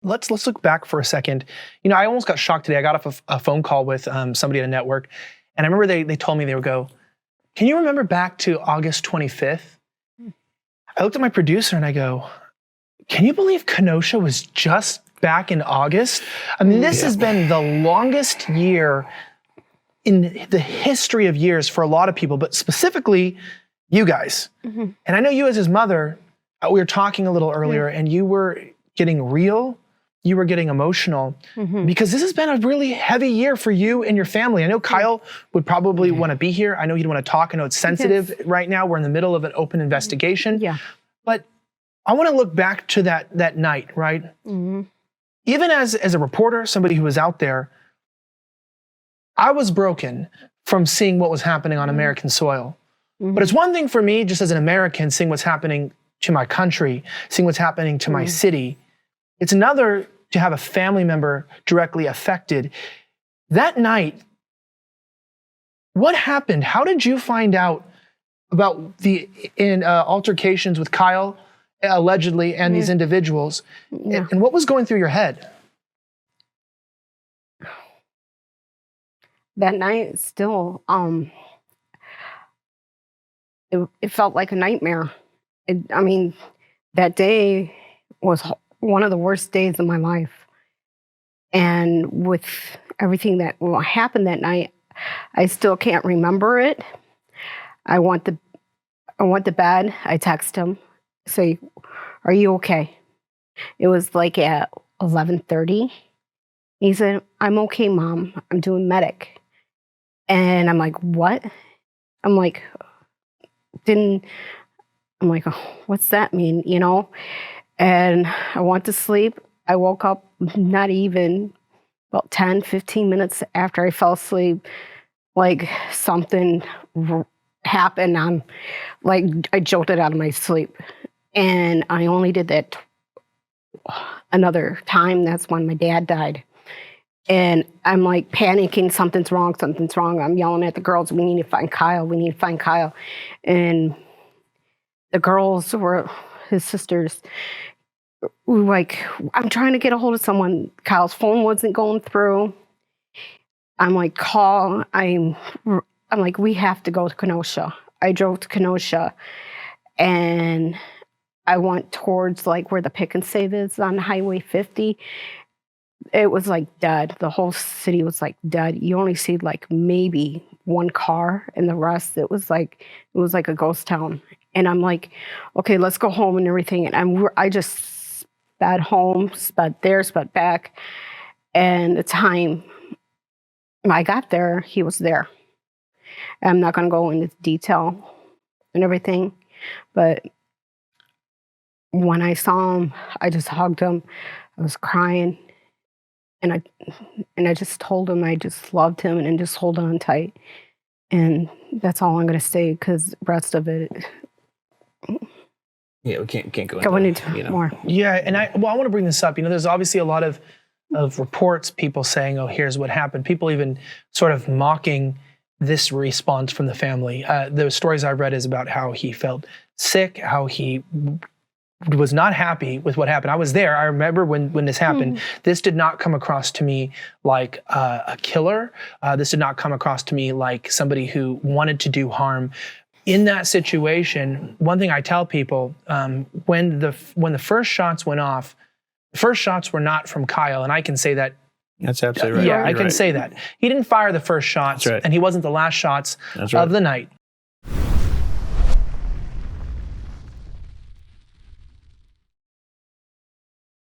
let's look back for a second. You know, I almost got shocked today. I got off a phone call with somebody at a network, and I remember they told me, they would go, "Can you remember back to August 25th?" I looked at my producer and I go, "Can you believe Kenosha was just back in August?" I mean, this has been the longest year in the history of years for a lot of people, but specifically you guys. And I know you as his mother, we were talking a little earlier, and you were getting real, you were getting emotional, because this has been a really heavy year for you and your family. I know Kyle would probably want to be here. I know he'd want to talk. I know it's sensitive right now. We're in the middle of an open investigation. But I want to look back to that night, right? Even as a reporter, somebody who was out there, I was broken from seeing what was happening on American soil. But it's one thing for me, just as an American, seeing what's happening to my country, seeing what's happening to my city. It's another to have a family member directly affected. That night, what happened? How did you find out about the altercations with Kyle, allegedly, and these individuals? And what was going through your head? That night, still, it felt like a nightmare. I mean, that day was one of the worst days of my life. And with everything that happened that night, I still can't remember it. I want the bed. I text him, say, "Are you okay?" It was like at 11:30. He said, "I'm okay, Mom. I'm doing medic." And I'm like, "What?" I'm like, oh, what's that mean, you know? And I went to sleep. I woke up not even about 10, 15 minutes after I fell asleep, like something happened. I jolted out of my sleep. And I only did that another time. That's when my dad died. And I'm like panicking, something's wrong. I'm yelling at the girls, "We need to find Kyle, And the girls were his sisters. We were like, "I'm trying to get a hold of someone." Kyle's phone wasn't going through. I'm like, "Call." I'm like, "We have to go to Kenosha." I drove to Kenosha, and I went towards like where the pick and save is on Highway 50. It was like dead. The whole city was like dead. You only see like maybe one car, and the rest, it was like a ghost town. And I'm like, "Okay, let's go home," and everything. And I just sped home, sped there, sped back. And the time I got there, he was there. I'm not going to go into detail and everything, but when I saw him, I just hugged him. I was crying. And I just told him I just loved him and just hold on tight. And that's all I'm going to say, because the rest of it... Yeah, we can't go into more. Yeah, and I want to bring this up. You know, there's obviously a lot of reports, people saying, "Oh, here's what happened." People even sort of mocking this response from the family. The stories I've read is about how he felt sick, how he was not happy with what happened. I was there. I remember when this happened. This did not come across to me like a killer. This did not come across to me like somebody who wanted to do harm. In that situation, one thing I tell people, when the first shots went off, the first shots were not from Kyle, and I can say that. That's absolutely right. Yeah, I can say that. He didn't fire the first shots, and he wasn't the last shots of the night.